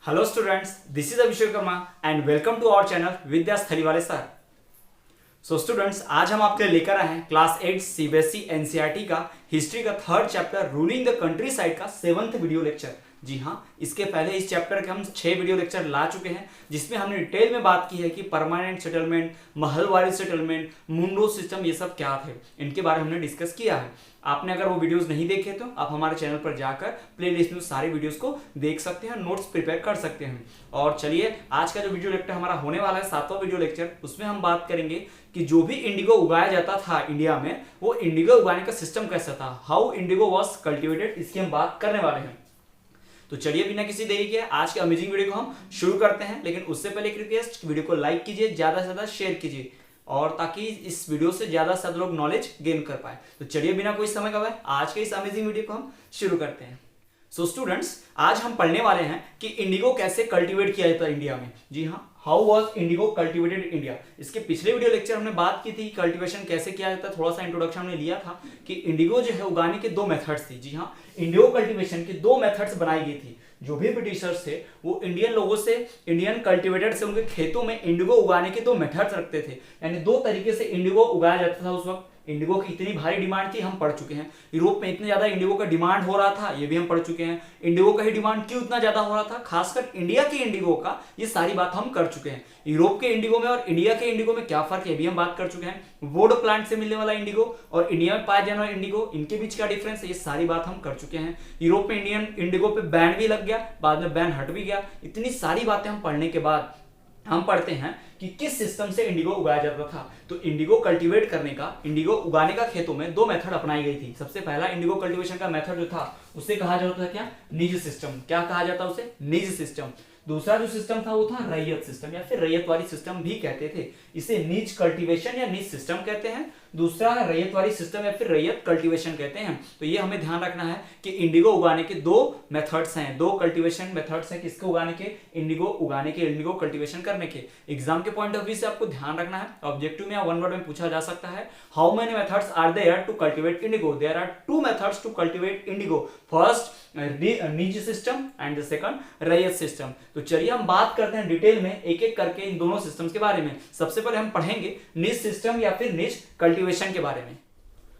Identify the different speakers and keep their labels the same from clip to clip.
Speaker 1: Hello students, this is Abhishek Karma and welcome to our channel विद्यास थलीवाले sir. So students, आज हम आपके लिए लेकर आए हैं क्लास 8 सीबीएसई एनसीईआरटी का हिस्ट्री का third chapter ruling the countryside का 7th वीडियो लेक्चर। जी हाँ, इसके पहले इस चैप्टर के हम 6 वीडियो लेक्चर ला चुके हैं जिसमें हमने डिटेल में बात की है कि परमानेंट सेटलमेंट, महलवारी सेटलमेंट, मुंडो सिस्टम, ये सब क्या थे, इनके बारे में हमने डिस्कस किया है। आपने अगर वो वीडियोस नहीं देखे तो आप हमारे चैनल पर जाकर प्लेलिस्ट में सारे वीडियोस को देख सकते हैं, नोट्स प्रिपेयर कर सकते हैं। और चलिए, आज का जो वीडियो लेक्चर हमारा होने वाला है 7वां वीडियो लेक्चर, उसमें हम बात करेंगे कि जो भी इंडिगो उगाया जाता था इंडिया में, वो इंडिगो उगाने का सिस्टम कैसा था, हाउ इंडिगो वॉज कल्टिवेटेड, इसकी हम बात करने वाले हैं। तो चलिए, बिना किसी देरी के आज के अमेजिंग वीडियो को हम शुरू करते हैं। लेकिन उससे पहले एक रिक्वेस्ट, वीडियो को लाइक कीजिए, ज्यादा से ज्यादा शेयर कीजिए, और ताकि इस वीडियो से ज्यादा से ज्यादा लोग नॉलेज गेन कर पाए। तो चलिए, बिना कोई समय गवाए आज के इस अमेजिंग वीडियो को हम शुरू करते हैं। सो स्टूडेंट्स, आज हम पढ़ने वाले हैं कि इंडिगो कैसे कल्टीवेट किया जाता है इंडिया में। जी हाँ, how was Indigo cultivated India. इसके पिछले वीडियो लेक्चर हमने बात की थी कल्टीवेशन कैसे किया जाता है, थोड़ा सा इंट्रोडक्शन हमने लिया था कि इंडिगो जो है उगाने के 2 मेथड्स थी। जी हाँ, इंडिगो कल्टीवेशन के 2 मेथड्स बनाई गई थी। जो भी ब्रिटिशर्स थे वो इंडियन लोगों से, इंडियन कल्टीवेटर से उनके खेतों में इंडिगो उगाने के 2 मेथड्स रखते थे, यानी 2 तरीके से इंडिगो उगाया जाता था। उस वक्त इंडिगो की इतनी भारी डिमांड थी, हम पढ़ चुके हैं। यूरोप में इतने ज्यादा इंडिगो का डिमांड हो रहा था, ये भी हम पढ़ चुके हैं। इंडिगो का ही डिमांड क्यों इतना ज्यादा हो रहा था, खासकर इंडिया के इंडिगो का, ये सारी बात हम कर चुके हैं। यूरोप के इंडिगो में और इंडिया के इंडिगो में क्या फर्क है, भी हम बात कर चुके हैं। वुड प्लांट से मिलने वाला इंडिगो और इंडिया में पाया जाने वाला इंडिगो, इनके बीच क्या डिफरेंस है, ये सारी बात हम कर चुके हैं। यूरोप में इंडियन इंडिगो पे बैन भी लग गया, बाद में बैन हट भी गया। इतनी सारी बातें हम पढ़ने के बाद हम पढ़ते हैं कि किस सिस्टम से इंडिगो उगाया जाता था। तो इंडिगो कल्टीवेट करने का, इंडिगो उगाने का खेतों में 2 मेथड अपनाई गई थी। सबसे पहला इंडिगो कल्टीवेशन का मेथड जो था उसे कहा जाता था क्या, निज सिस्टम। क्या कहा जाता उसे, निज सिस्टम। दूसरा जो सिस्टम था वो था रैयत सिस्टम, या फिर रैयतवारी सिस्टम भी कहते थे। इसे निज कल्टीवेशन या निज सिस्टम कहते हैं। दूसरा रैयतवारी सिस्टम या फिर रैयत कल्टीवेशन कहते हैं। तो ये हमें ध्यान रखना है कि इंडिगो उगाने के 2 मेथड्स हैं, 2 कल्टीवेशन मेथड्स हैं। किसके उगाने के, इंडिगो उगाने के, इंडिगो कल्टीवेशन करने के। एग्जाम के पॉइंट ऑफ व्यू से आपको ध्यान रखना है, ऑब्जेक्टिव में या 1 वर्ड में पूछा जा सकता है, how many methods are there to cultivate indigo. There are 2 methods to cultivate indigo, first निज सिस्टम एंड द सेकंड रैयत सिस्टम। तो चलिए, हम बात करते हैं डिटेल में एक एक करके इन दोनों सिस्टम्स के बारे में। सबसे पहले हम पढ़ेंगे निज सिस्टम या फिर निज कल्टीवेशन के बारे में।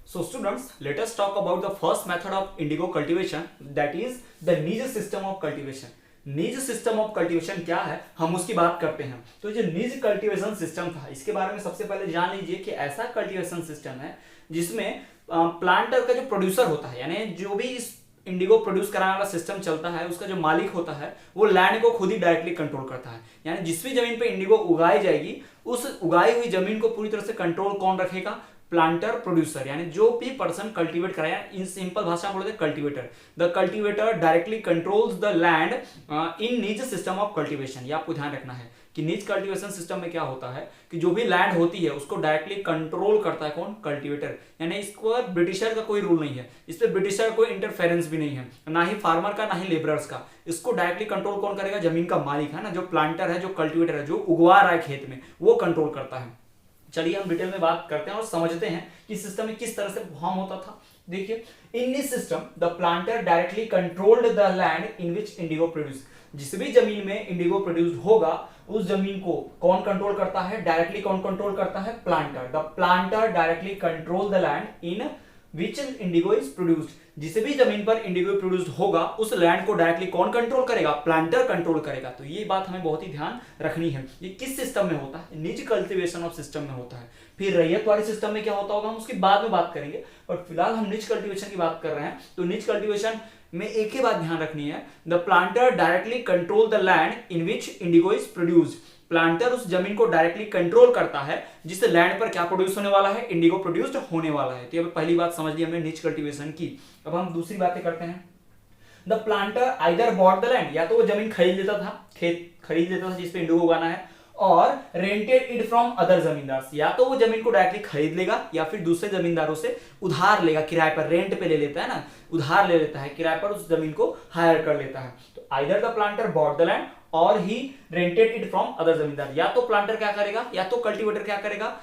Speaker 1: So students, let us talk about the first method of indigo cultivation, that is the niche system of cultivation. निज सिस्टम ऑफ कल्टीवेशन क्या है, हम उसकी बात करते हैं। तो जो निज कल्टीवेशन सिस्टम था, इसके बारे में सबसे पहले जान लीजिए कि ऐसा कल्टीवेशन सिस्टम है जिसमें प्लांटर का जो प्रोड्यूसर होता है, यानी जो भी इस इंडिगो प्रोड्यूस कराने वाला सिस्टम चलता है, उसका जो मालिक होता है वो लैंड को खुद ही डायरेक्टली कंट्रोल करता है। यानी जिस भी जमीन पे इंडिगो उगाई जाएगी, उस उगाई हुई जमीन को पूरी तरह से कंट्रोल कौन रखेगा, प्लांटर प्रोड्यूसर, यानी जो भी पर्सन कल्टीवेट कराया, इन सिंपल भाषा में बोलते हैं cultivator. The cultivator directly controls the land in निज सिस्टम ऑफ कल्टीवेशन। ये आपको ध्यान रखना है कि निज कल्टीवेशन सिस्टम में क्या होता है कि जो भी लैंड होती है उसको डायरेक्टली कंट्रोल करता है कौन, कल्टीवेटर। यानी इसको ब्रिटिशर का कोई रूल नहीं है, इस पर ब्रिटिशर का कोई इंटरफेरेंस भी नहीं है, ना ही फार्मर का, ना ही लेबरर्स का। इसको डायरेक्टली कंट्रोल कौन करेगा, जमीन का मालिक है ना, जो प्लांटर है, जो कल्टीवेटर है, जो उगवा रहा है खेत में, वो कंट्रोल करता है। चलिए, हम डिटेल में बात करते हैं और समझते हैं कि सिस्टम में किस तरह से परफॉर्म होता था। देखिए, in this system the planter directly controlled the land in which Indigo produce. जिस भी जमीन में इंडिगो प्रोड्यूस होगा, उस जमीन को कौन कंट्रोल करता है, डायरेक्टली कौन कंट्रोल करता है, planter. The planter directly control the land in which Indigo is produced. जिस भी जमीन पर इंडिगो प्रोड्यूस्ड होगा, उस लैंड को डायरेक्टली कौन कंट्रोल करेगा, प्लांटर कंट्रोल करेगा। तो ये बात हमें बहुत ही ध्यान रखनी है। ये किस सिस्टम में होता है, निज कल्टीवेशन ऑफ सिस्टम में होता है। फिर रैयतवारी सिस्टम में क्या होता होगा, हम उसकी बाद में बात करेंगे, और फिलहाल हम निज कल्टीवेशन की बात कर रहे हैं। तो निज कल्टीवेशन में एक ही बात ध्यान रखनी है, the planter directly control the land in which Indigo is produced. Planter उस जमीन को डायरेक्टली कंट्रोल करता है जिस लैंड पर क्या प्रोड्यूस होने वाला है, इंडिगो प्रोड्यूस्ड होने वाला है। तो ये पहली बात समझ ली हमने निज कल्टीवेशन की। अब हम दूसरी बातें करते हैं। The planter either bought the land, या तो वो जमीन खरीद लेता था, खेत खरीद लेता था जिसपे इंडिगो उगाना है, और रेंटेड इट फ्रॉम अदर जमींदार, या तो वो जमीन को डायरेक्टली खरीद लेगा या फिर दूसरे जमींदारों से उधार लेगा, किराए पर, रेंट पे ले लेता है ना, उधार ले लेता है, किराए पर उस जमीन को हायर कर लेता है। तो either the planter bought the land और ही रेंटेड इट फ्रॉम अदर जमींदार। या तो प्लांटर क्या करेगा या तो कल्टीवेटर क्या करेगा,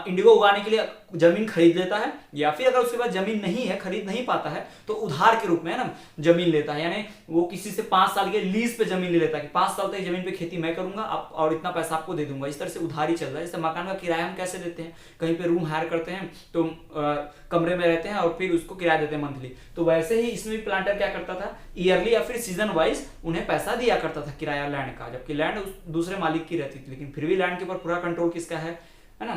Speaker 1: इंडिगो उगाने के लिए जमीन खरीद लेता है, या फिर अगर उसके पास जमीन नहीं है, खरीद नहीं पाता है, तो उधार के रूप में है ना जमीन लेता है। यानी वो किसी से 5 साल के लीज पे जमीन ले लेता है कि 5 साल तक जमीन पे खेती मैं करूंगा आप और इतना पैसा आपको दे दूंगा। इस तरह से उधारी चल रहा है। जैसे मकान का किराया हम कैसे देते हैं, कहीं पे रूम हायर करते हैं तो कमरे में रहते हैं और फिर उसको किराया देते हैं मंथली, तो वैसे ही इसमें भी प्लांटर क्या करता था, ईयरली या फिर सीजन वाइज उन्हें पैसा दिया करता था किराया लैंड का, जबकि लैंड दूसरे मालिक की रहती थी, लेकिन फिर भी लैंड के ऊपर पूरा कंट्रोल किसका है ना,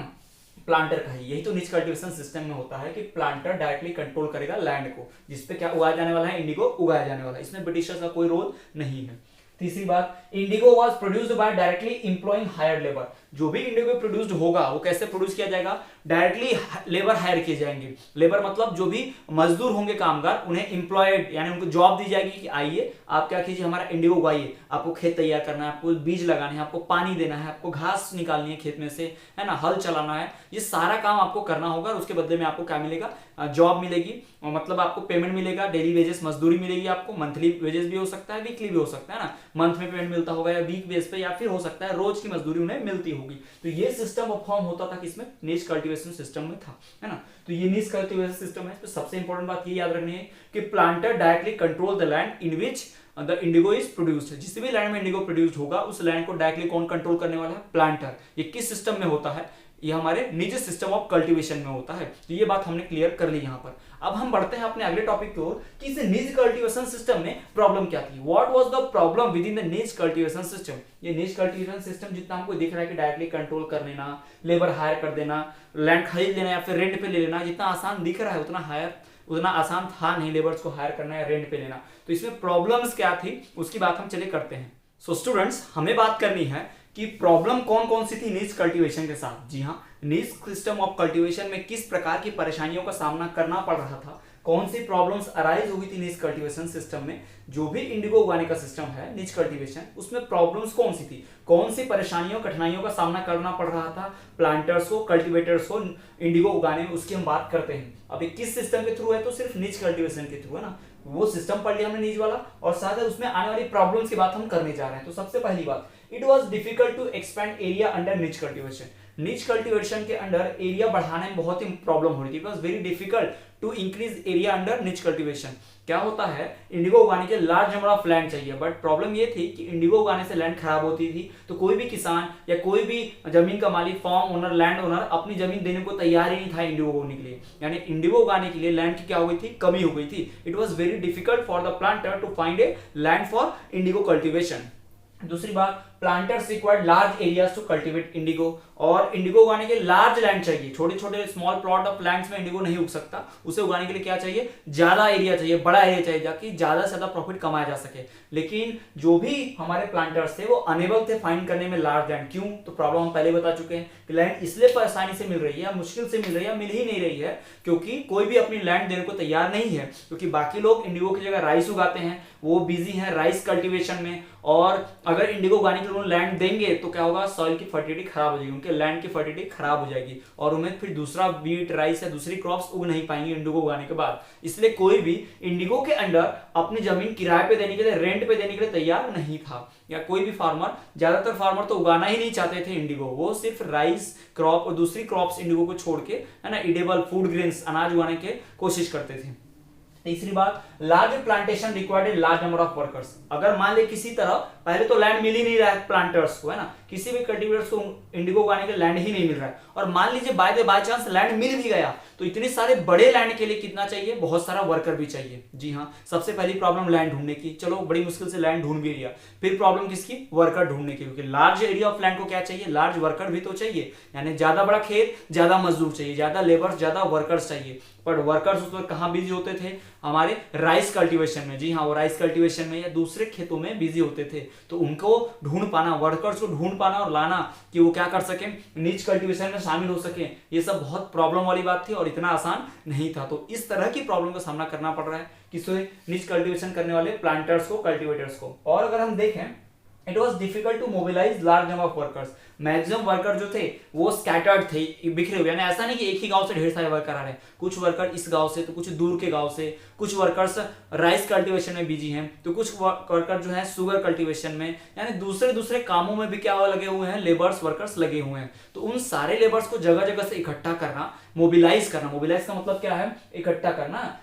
Speaker 1: प्लांटर का ही। यही तो निच कल्टीवेशन सिस्टम में होता है कि प्लांटर डायरेक्टली कंट्रोल करेगा लैंड को, जिसपे क्या उगाया जाने वाला है, इंडिगो उगाया जाने वाला है। इसमें ब्रिटिशर्स का कोई रोल नहीं है। तीसरी बात, Indigo was produced by directly employing hired labour. जो भी इंडिगो प्रोड्यूस्ड होगा वो कैसे प्रोड्यूस किया जाएगा, डायरेक्टली लेबर हायर किए जाएंगे। लेबर मतलब जो भी मजदूर होंगे कामगार, उन्हें एम्प्लॉयड यानी उनको जॉब दी जाएगी कि आइए आप क्या कीजिए, हमारा इंडिगो उगाइए, आपको खेत तैयार करना है, आपको बीज लगाने हैं, आपको पानी देना है, आपको घास निकालनी है खेत में से, है ना, हल चलाना है, ये सारा काम आपको करना होगा। और उसके बदले में आपको क्या मिलेगा, जॉब मिलेगी, मतलब आपको पेमेंट मिलेगा, डेली वेजेस मजदूरी मिलेगी आपको, मंथली वेजेस भी हो सकता है, वीकली भी हो सकता है ना, मंथ में पेमेंट मिलता होगा या वीक बेस पे, या फिर हो सकता है रोज की मजदूरी उन्हें मिलती होगी। तो ये सिस्टम फॉर्म होता था किसमें, निच कल्टीवेशन सिस्टम में था, है ना। तो ये निच कल्टीवेशन सिस्टम है। तो सबसे इंपॉर्टेंट बात ये याद रखनी है कि planter directly control the land in which the Indigo is produced. जिस भी लैंड में इंडिगो प्रोड्यूस्ड होगा उस लैंड को डायरेक्टली कौन कंट्रोल करने वाला है, प्लांटर। ये किस सिस्टम में होता है, ये हमारे निज सिस्टम ऑफ कल्टीवेशन में होता है। तो ये बात हमने क्लियर कर ली यहाँ पर। अब हम बढ़ते हैं अपने अगले टॉपिक की ओर कि इस निज कल्टीवेशन सिस्टम में प्रॉब्लम क्या थी, what was the problem with in the निज कल्टीवेशन सिस्टम। ये निज कल्टीवेशन सिस्टम जितना हमको दिख रहा है कि डायरेक्टली कंट्रोल कर लेना, लेबर हायर कर देना, लैंड खरीद लेना या फिर रेंट पे ले लेना, जितना आसान दिख रहा है उतना आसान था नहीं लेबर्स को हायर करना या रेंट पे लेना। तो इसमें प्रॉब्लम्स क्या थी उसकी बात हम चले करते हैं। सो स्टूडेंट्स, हमें बात करनी है कि प्रॉब्लम कौन कौन सी थी निच कल्टीवेशन के साथ। जी हाँ, निच सिस्टम ऑफ कल्टीवेशन में किस प्रकार की परेशानियों का सामना करना पड़ रहा था, कौन सी प्रॉब्लम्स अराइज हुई थी निच कल्टीवेशन सिस्टम में। जो भी इंडिगो उगाने का सिस्टम है निच कल्टीवेशन, उसमें प्रॉब्लम्स कौन सी थी, कौन सी परेशानियों कठिनाइयों का सामना करना पड़ रहा था प्लांटर्स को, कल्टीवेटर्स को इंडिगो उगाने में, उसकी हम बात करते हैं। अभी किस सिस्टम के थ्रू है, तो सिर्फ निच कल्टीवेशन के थ्रू है ना, वो सिस्टम पढ़ लिया हमने निच वाला, और साथ ही उसमें आने वाली प्रॉब्लम्स की बात हम करने जा रहे हैं। तो सबसे पहली बात, it was difficult to expand area under निच कल्टीवेशन। निच कल्टीवेशन के अंडर एरिया बढ़ाने में बहुत ही प्रॉब्लम हो रही थी। It was very difficult to increase area under निच कल्टीवेशन। क्या होता है, इंडिगो उगाने के लार्ज नंबर ऑफ लैंड चाहिए, बट प्रॉब्लम ये थी कि इंडिगो उगाने से लैंड खराब होती थी, तो कोई भी किसान या कोई भी जमीन का मालिक, फार्म ओनर, लैंड ओनर अपनी जमीन देने को तैयार ही नहीं था इंडिगो उगाने के लिए। यानी इंडिगो उगाने के लिए लैंड की क्या हो गई थी, कमी हो गई थी। It was very difficult for the planter to find a land for indigo cultivation. दूसरी बात, planters required large areas to cultivate indigo, और इंडिगो उगाने के लार्ज लैंड चाहिए। छोटे छोटे स्मॉल प्लॉट ऑफ लैंड्स में इंडिगो नहीं उग सकता, उसे उगाने के लिए क्या चाहिए, ज्यादा एरिया चाहिए, बड़ा एरिया चाहिए, ताकि ज्यादा से ज्यादा प्रॉफिट कमाया जा सके। लेकिन जो भी हमारे प्लांटर्स थे वो अनेबल थे फाइंड करने में लार्ज लैंड। क्यों, तो प्रॉब्लम हम पहले बता चुके हैं कि लैंड इसलिए परेशानी से मिल रही है, मुश्किल से मिल रही है, मिल ही नहीं रही है क्योंकि कोई भी अपनी लैंड देने को तैयार नहीं है। क्योंकि बाकी लोग इंडिगो की जगह राइस उगाते हैं, वो बिजी हैं राइस कल्टीवेशन में, और अगर इंडिगो उगाने के लिए लैंड देंगे तो क्या होगा, सॉइल की फर्टिलिटी खराब हो जाएगी, उनके लैंड की फर्टिलिटी खराब हो जाएगी, और उन्हें फिर दूसरा वीट, राइस या दूसरी क्रॉप्स उग नहीं पाएंगे इंडिगो उगाने के बाद। इसलिए कोई भी इंडिगो के अंडर अपनी जमीन किराए पे देने के लिए, रेंट पे देने के लिए तैयार नहीं था। या कोई भी फार्मर, ज्यादातर फार्मर तो उगाना ही नहीं चाहते थे इंडिगो, वो सिर्फ राइस क्रॉप और दूसरी क्रॉप्स इंडिगो को छोड़ के, है ना, इडेबल फूड ग्रेन्स, अनाज उगाने की कोशिश करते थे। तीसरी बात, large plantation required large number of workers. अगर मान ले किसी तरह, पहले तो लैंड मिल ही नहीं रहा है प्लांटर्स को, है ना, किसी भी कल्टीवेटर्स को इंडिगो उगाने के लैंड ही नहीं मिल रहा है, और मान लीजिए बाय चांस लैंड मिल भी गया तो इतने सारे बड़े लैंड के लिए कितना चाहिए, बहुत सारा वर्कर भी चाहिए। जी हाँ, सबसे पहली प्रॉब्लम लैंड ढूंढने की, चलो बड़ी मुश्किल से लैंड ढूंढ भी लिया, फिर प्रॉब्लम किसकी, वर्कर ढूंढने की, क्योंकि लार्ज एरिया ऑफ लैंड को क्या चाहिए, लार्ज वर्कर भी तो चाहिए। यानी ज्यादा बड़ा खेत, ज्यादा मजदूर चाहिए, ज्यादा लेबर, ज्यादा वर्कर्स चाहिए। पर वर्कर्स उस वक्त कहाँ बिजी होते थे, हमारे राइस कल्टीवेशन में। जी हाँ, वो राइस कल्टीवेशन में या दूसरे खेतों में बिजी होते थे, तो उनको ढूंढ पाना, वर्कर्स को ढूंढ पाना और लाना कि वो क्या कर सके, निच कल्टीवेशन में शामिल हो सके, ये सब बहुत प्रॉब्लम वाली बात थी और इतना आसान नहीं था। तो इस तरह की प्रॉब्लम का सामना करना पड़ रहा है किससे, निच कल्टीवेशन करने वाले प्लांटर्स को, कल्टीवेटर्स को। और अगर हम देखें it was difficult to mobilise large number of workers. Maximum worker जो थे वो स्कैटर्ड थे, बिखरे हुए, यानी ऐसा नहीं कि एक ही गांव से ढेर सारे वर्कर आ रहे हैं, कुछ वर्कर इस गांव से तो कुछ दूर के गांव से, कुछ वर्कर्स राइस कल्टीवेशन में बिजी हैं तो कुछ वर्कर जो है शुगर कल्टीवेशन में, यानी दूसरे दूसरे कामों में भी क्या लगे हुए हैं, लेबर्स वर्कर्स लगे हुए हैं। तो उन सारे लेबर्स को जगह जगह से इकट्ठा करना, मोबिलाइज करना, मोबिलाइज का मतलब क्या है, इकट्ठा करना,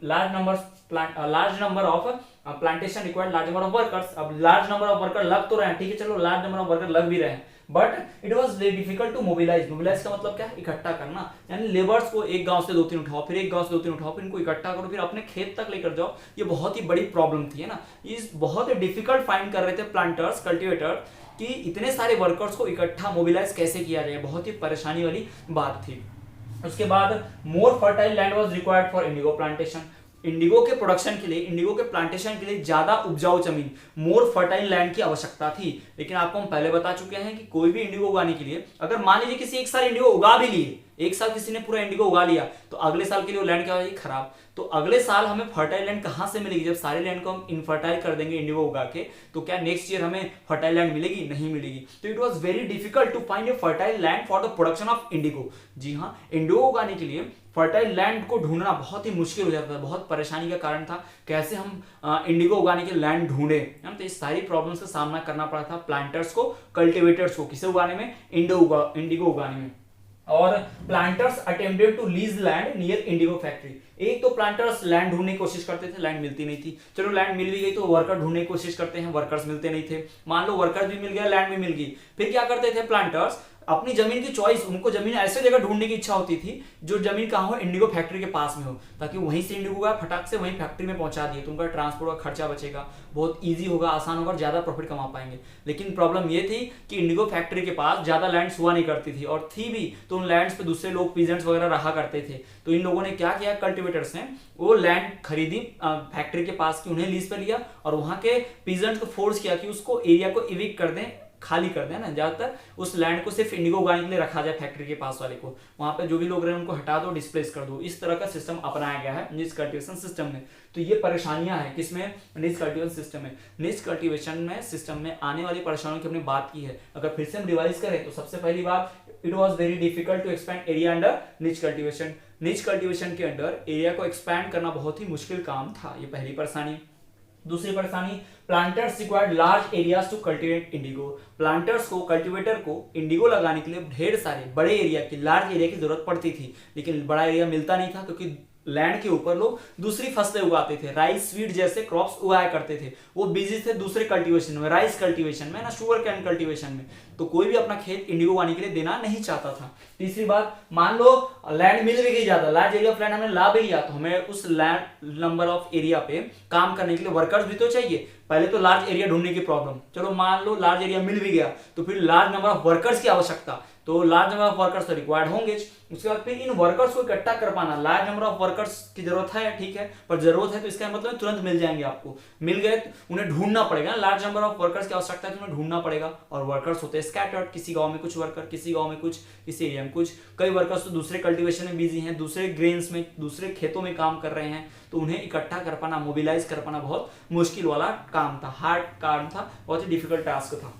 Speaker 1: large number of plantation required large number of workers. अब लार्ज नंबर ऑफ वर्कर लग तो रहे हैं, ठीक है, चलो लार्ज नंबर ऑफ वर्कर लग भी रहे हैं, but it was difficult to mobilise. Mobilise का मतलब क्या है, इकट्ठा करना, यानी लेबर्स को एक गांव से 2-3 उठाओ, फिर एक गांव से 2-3 उठाओ, फिर इनको इकट्ठा करो, फिर अपने खेत तक लेकर जाओ। ये बहुत ही बड़ी प्रॉब्लम थी, है ना, इस बहुत ही डिफिकल्ट फाइंड कर रहे थे प्लांटर्स, कल्टीवेटर, कि इतने सारे वर्कर्स को इकट्ठा मोबिलाइज कैसे किया जाए, बहुत ही परेशानी वाली बात थी। उसके बाद more fertile land was required for Indigo plantation. Indigo के प्रोडक्शन के लिए, इंडिगो के प्लांटेशन के लिए ज्यादा उपजाऊ जमीन, मोर फर्टाइल लैंड की आवश्यकता थी। लेकिन आपको हम पहले बता चुके हैं कि कोई भी इंडिगो उगाने के लिए, अगर मान लीजिए किसी एक साल इंडिगो उगा भी लिए, एक साल किसी ने पूरा इंडिगो उगा लिया, तो अगले साल के लिए वो लैंड क्या हो जाएगी, खराब। तो अगले साल हमें फर्टाइल लैंड कहां से मिलेगी, जब सारे लैंड को हम इनफर्टाइल कर देंगे इंडिगो उगा के, तो क्या नेक्स्ट ईयर हमें फर्टाइल लैंड मिलेगी, नहीं मिलेगी। तो it was very difficult to find a fertile land for the production of indigo. जी हाँ, इंडिगो उगाने के लिए फर्टाइल लैंड को ढूंढना बहुत ही मुश्किल हो जाता था, बहुत परेशानी का कारण था, कैसे हम इंडिगो उगाने के लैंड ढूंढे। तो इस सारी प्रॉब्लम्स का सामना करना पड़ा था प्लांटर्स को, कल्टीवेटर्स को, किसे उगाने में, इंडिगो उगाने में। और planters attempted to lease land near indigo factory. एक तो प्लांटर्स लैंड ढूंढने की कोशिश करते थे, लैंड मिलती नहीं थी, चलो लैंड मिल भी गई तो वर्कर ढूंढने की कोशिश करते हैं, वर्कर्स मिलते नहीं थे, मान लो वर्कर्स भी मिल गया, लैंड भी मिल गई, फिर क्या करते थे प्लांटर्स, अपनी जमीन की चॉइस, उनको जमीन ऐसे जगह ढूंढने की इच्छा होती थी जो जमीन कहाँ हो, इंडिगो फैक्ट्री के पास में हो, ताकि वहीं से इंडिगो का फटाक से वहीं फैक्ट्री में पहुंचा दिए, तो उनका ट्रांसपोर्ट का खर्चा बचेगा, बहुत ईजी होगा, आसान होगा और ज्यादा प्रॉफिट कमा पाएंगे। लेकिन प्रॉब्लम ये थी कि इंडिगो फैक्ट्री के पास ज्यादा लैंड्स हुआ नहीं करती थी, और थी भी तो उन लैंड्स पे दूसरे लोग, पीजेंट्स वगैरह रहा करते थे। तो इन लोगों ने क्या किया, कल्टीवेटर्स ने वो लैंड खरीदी फैक्ट्री के पास की, उन्हें लीज पे लिया, और वहां के पीजेंट्स को फोर्स किया कि उसको एरिया को इविक्ट कर दें, खाली कर दें ना, ज्यादातर उस लैंड को सिर्फ इंडिगो उगाने के लिए रखा जाए फैक्ट्री के पास वाले को, वहां पे जो भी लोग रहे उनको हटा दो, डिस्प्लेस कर दो। इस तरह का सिस्टम अपनाया गया है निच कल्टीवेशन सिस्टम में। तो ये परेशानियां हैं किसमें, निच कल्टीवेशन सिस्टम में। निच कल्टीवेशन में सिस्टम में आने वाली परेशानियों की हमने बात की है, अगर फिर से हम रिवाइज करें तो सबसे पहली बात, it was very difficult to expand area under निच कल्टीवेशन। निच कल्टीवेशन के अंडर एरिया को एक्सपैंड करना बहुत ही मुश्किल काम था, ये पहली परेशानी। दूसरी परेशानी, planters required large areas to cultivate indigo. Planters को, कल्टीवेटर को इंडिगो लगाने के लिए ढेर सारे बड़े एरिया की, लार्ज एरिया की जरूरत पड़ती थी, लेकिन बड़ा एरिया मिलता नहीं था, क्योंकि लैंड के ऊपर लोग दूसरी फसलें उगाते थे, राइस, स्वीट जैसे क्रॉप्स उगाया करते थे, वो बिजी थे दूसरे कल्टीवेशन में, राइस कल्टीवेशन में ना, शुगर कैन कल्टीवेशन में, तो कोई भी अपना खेत इंडिगो उगाने के लिए देना नहीं चाहता था। तीसरी बात, मान लो लैंड मिल भी गई ज्यादा, लार्ज एरिया ऑफ लैंड हमें ला भी लिया, तो हमें उस लैंड नंबर ऑफ एरिया पे काम करने के लिए वर्कर्स भी तो चाहिए। पहले तो लार्ज एरिया ढूंढने की प्रॉब्लम, चलो मान लो लार्ज एरिया मिल भी गया, तो फिर लार्ज नंबर ऑफ वर्कर्स की आवश्यकता, तो लार्ज नंबर ऑफ वर्कर्स तो रिक्वायर्ड होंगे। उसके बाद फिर इन वर्कर्स को इकट्ठा कर पाना, लार्ज नंबर ऑफ वर्कर्स की जरूरत है, ठीक है, पर जरूरत है तो इसका मतलब तुरंत मिल जाएंगे आपको, मिल गए तो उन्हें ढूंढना पड़ेगा, लार्ज नंबर ऑफ वर्कर्स की आवश्यकता है तो उन्हें ढूंढना पड़ेगा, और वर्कर्स होते हैं स्कैटर्ड, किसी गांव में कुछ वर्कर, किसी गांव में कुछ, किसी एरिया में कुछ, कई वर्कर्स तो दूसरे कल्टीवेशन में बिजी हैं, दूसरे ग्रेन्स में, दूसरे खेतों में काम कर रहे हैं, तो उन्हें इकट्ठा कर पाना, मोबिलाइज कर पाना बहुत मुश्किल वाला काम था, हार्ड काम था, बहुत ही डिफिकल्ट टास्क था।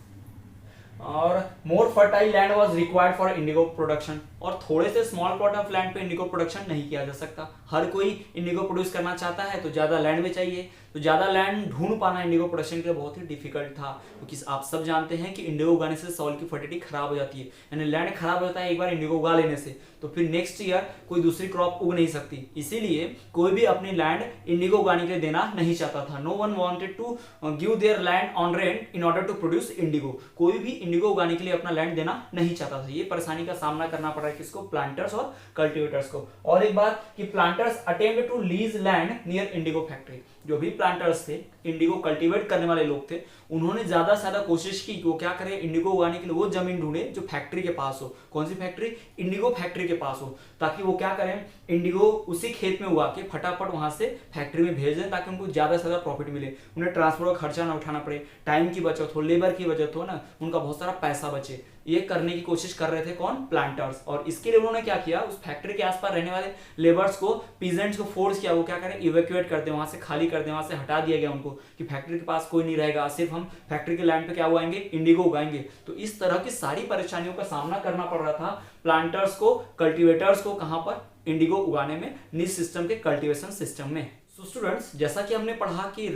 Speaker 1: और more fertile land was required for Indigo production, और थोड़े से स्मॉल प्लॉट ऑफ लैंड पे इंडिगो प्रोडक्शन नहीं किया जा सकता, हर कोई इंडिगो प्रोड्यूस करना चाहता है तो ज्यादा लैंड में चाहिए, तो ज्यादा लैंड ढूंढ पाना इंडिगो प्रोडक्शन के लिए बहुत ही डिफिकल्ट था, क्योंकि आप सब जानते हैं कि इंडिगो उगाने से सॉइल की फर्टिलिटी खराब हो जाती है, यानी लैंड खराब हो जाता है एक बार इंडिगो उगा लेने से, तो फिर नेक्स्ट ईयर कोई दूसरी क्रॉप उग नहीं सकती, इसीलिए कोई भी अपनी लैंड इंडिगो उगाने के लिए देना नहीं चाहता था। No one wanted to give their land on rent in order to produce indigo, कोई भी इंडिगो उगाने के लिए अपना लैंड देना नहीं चाहता था। ये परेशानी का सामना करना पड़ रहा है किसको, प्लांटर्स और कल्टीवेटर्स को। और एक बात कि planters attempt to lease land near indigo factory, जो भी प्लांटर्स थे, इंडिगो कल्टीवेट करने वाले लोग थे, उन्होंने ज्यादा से ज्यादा कोशिश की कि वो क्या करें, इंडिगो उगाने के लिए वो जमीन ढूंढे जो फैक्ट्री के पास हो। कौन सी फैक्ट्री, इंडिगो फैक्ट्री के पास हो, ताकि वो क्या करें, इंडिगो उसी खेत में उगा के फटाफट वहां से फैक्ट्री में भेज दें, ताकि उनको ज्यादा से ज्यादा प्रॉफिट मिले, उन्हें ट्रांसपोर्ट का खर्चा ना उठाना पड़े, टाइम की बचत हो, लेबर की बचत हो ना, उनका बहुत सारा पैसा बचे। ये करने की कोशिश कर रहे थे कौन, प्लांटर्स। और और इसके लिए उन्होंने क्या किया, उस फैक्ट्री के आसपास रहने वाले लेबर्स को, पीजेंट्स को फोर्स किया वो क्या करें, इवैक्यूएट कर दें, वहां से खाली कर दें, वहां से हटा दिया गया उनको कि फैक्ट्री के पास कोई नहीं रहेगा, सिर्फ हम फैक्ट्री के लैंड पे क्या उगाएंगे, इंडिगो उगाएंगे। तो इस तरह की सारी परेशानियों का सामना करना पड़ रहा था प्लांटर्स को, कल्टिवेटर्स को, कहां पर, इंडिगो उगाने में, नीच सिस्टम के कल्टीवेशन सिस्टम में। तो स्टूडेंट्स, जैसा कि हमने पढ़ा कि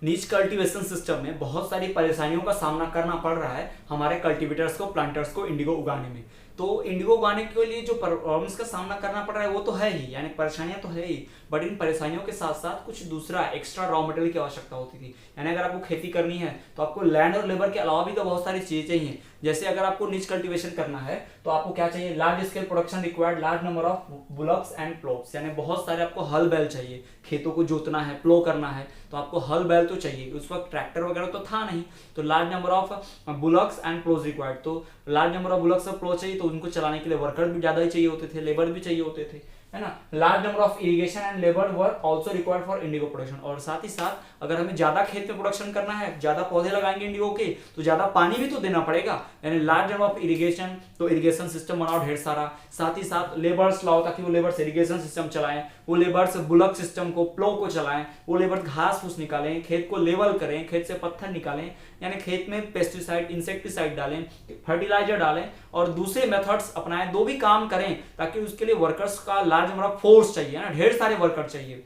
Speaker 1: नीच कल्टीवेशन सिस्टम में बहुत सारी परेशानियों का सामना करना पड़ रहा है हमारे कल्टीवेटर्स को, प्लांटर्स को इंडिगो उगाने में। तो इंडिगो उगाने के लिए जो प्रॉब्लम्स का सामना करना पड़ रहा है वो तो है ही, यानी परेशानियां तो है ही, बट इन परेशानियों के साथ साथ कुछ दूसरा एक्स्ट्रा रॉ मटेरियल की आवश्यकता होती थी। यानी अगर आपको खेती करनी है तो आपको लैंड और लेबर के अलावा भी तो बहुत सारी चीजें चाहिए। जैसे अगर आपको नीच कल्टीवेशन करना है तो आपको क्या चाहिए, large scale production required large number of bullocks and ploughs, यानी बहुत सारे आपको हल बैल चाहिए। खेतों को जोतना है, प्लो करना है तो आपको हल बैल तो चाहिए। उस वक्त ट्रैक्टर वगैरह तो था नहीं, तो large number of bullocks and ploughs required, तो लार्ज नंबर ऑफ बुलॉक्स और प्लो चाहिए, तो उनको चलाने के लिए वर्कर भी ज्यादा ही चाहिए होते थे, लेबर भी चाहिए होते थे, है ना। Large number of irrigation and labour were also required for Indigo production, और साथ ही साथ अगर हमें ज्यादा खेत में प्रोडक्शन करना है, ज्यादा पौधे लगाएंगे इंडिगो के, तो ज्यादा पानी भी तो देना पड़ेगा, यानी लार्ज नंबर ऑफ इरिगेशन, तो इरिगेशन सिस्टम बनाओ ढेर सारा, साथ ही साथ लेबर्स लाओ ताकि वो लेबर्स इरिगेशन सिस्टम चलाएं, वो लेबर्स बुलक सिस्टम को, प्लो को चलाएं, वो लेबर्स घास फूस निकालें, खेत को लेवल करें, खेत से पत्थर निकालें, यानी खेत में पेस्टिसाइड, इंसेक्टिसाइड डालें, फर्टिलाइजर डालें और दूसरे मेथड्स अपनाएं, दो भी काम करें, ताकि उसके लिए वर्कर्स का लार्ज नंबर ऑफ फोर्स चाहिए ना, ढेर सारे वर्कर चाहिए,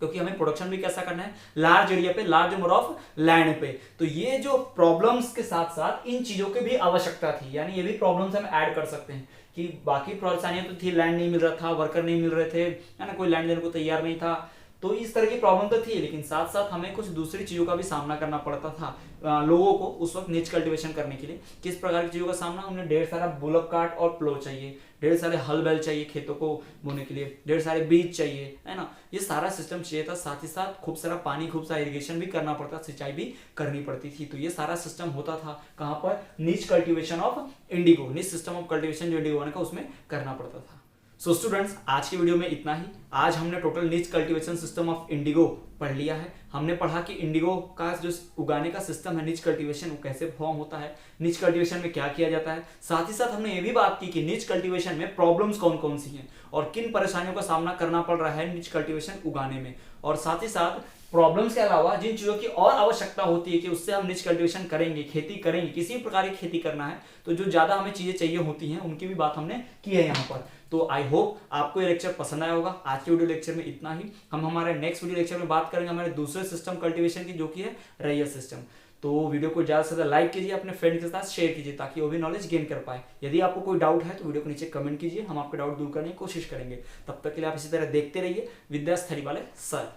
Speaker 1: क्योंकि हमें प्रोडक्शन भी कैसा करना है, लार्ज एरिया पे, लार्ज नंबर ऑफ लैंड पे। तो ये जो प्रॉब्लम्स के साथ साथ इन चीजों की भी आवश्यकता थी, यानी ये भी प्रॉब्लम्स हम ऐड कर सकते हैं कि बाकी परेशानियां तो थी, लैंड नहीं मिल रहा था, वर्कर नहीं मिल रहे थे, है ना, कोई लैंड देने को तैयार नहीं था, तो इस तरह की प्रॉब्लम तो थी, लेकिन साथ साथ हमें कुछ दूसरी चीजों का भी सामना करना पड़ता था लोगों को उस वक्त नीच कल्टीवेशन करने के लिए। किस प्रकार की चीजों का सामना, उन्हें ढेर सारा बुलक कार्ट और प्लो चाहिए, ढेर सारे हल बैल चाहिए खेतों को बोने के लिए, ढेर सारे बीज चाहिए, है ना, ये सारा सिस्टम चाहिए था। साथ ही साथ खूब सारा पानी, खूब सारा इरिगेशन भी करना पड़ता, सिंचाई भी करनी पड़ती थी। तो ये सारा सिस्टम होता था कहाँ पर, नीच कल्टीवेशन ऑफ इंडिगो, नीच सिस्टम ऑफ कल्टीवेशन जो इंडिगो का उसमें करना पड़ता था। सो स्टूडेंट्स, आज की वीडियो में इतना ही। आज हमने टोटल नीच कल्टीवेशन सिस्टम ऑफ इंडिगो पढ़ लिया है। हमने पढ़ा कि इंडिगो का जो उगाने का सिस्टम है नीच कल्टीवेशन, वो कैसे फॉर्म होता है, नीच कल्टीवेशन में क्या किया जाता है। साथ ही साथ हमने ये भी बात की कि नीच कल्टीवेशन में प्रॉब्लम्स कौन कौन सी हैं और किन परेशानियों का सामना करना पड़ रहा है नीच कल्टीवेशन उगाने में, और साथ ही साथ प्रॉब्लम्स के अलावा जिन चीजों की और आवश्यकता होती है कि उससे हम नीच कल्टीवेशन करेंगे, खेती करेंगे, किसी भी प्रकार की खेती करना है तो जो ज्यादा हमें चीजें चाहिए होती हैं, उनकी भी बात हमने की है यहाँ पर। तो आई होप आपको ये लेक्चर पसंद आया होगा। आज के वीडियो लेक्चर में इतना ही। हम हमारे नेक्स्ट वीडियो लेक्चर में बात करेंगे हमारे दूसरे सिस्टम कल्टीवेशन की, जो कि है रैयत सिस्टम। तो वीडियो को ज्यादा से ज्यादा लाइक कीजिए, अपने फ्रेंड के साथ शेयर कीजिए ताकि वो भी नॉलेज गेन कर पाए। यदि आपको कोई डाउट है तो वीडियो को नीचे कमेंट कीजिए, हम आपके डाउट दूर करने की कोशिश करेंगे। तब तक के लिए आप इसी तरह देखते रहिए विद्या स्थली वाले सर।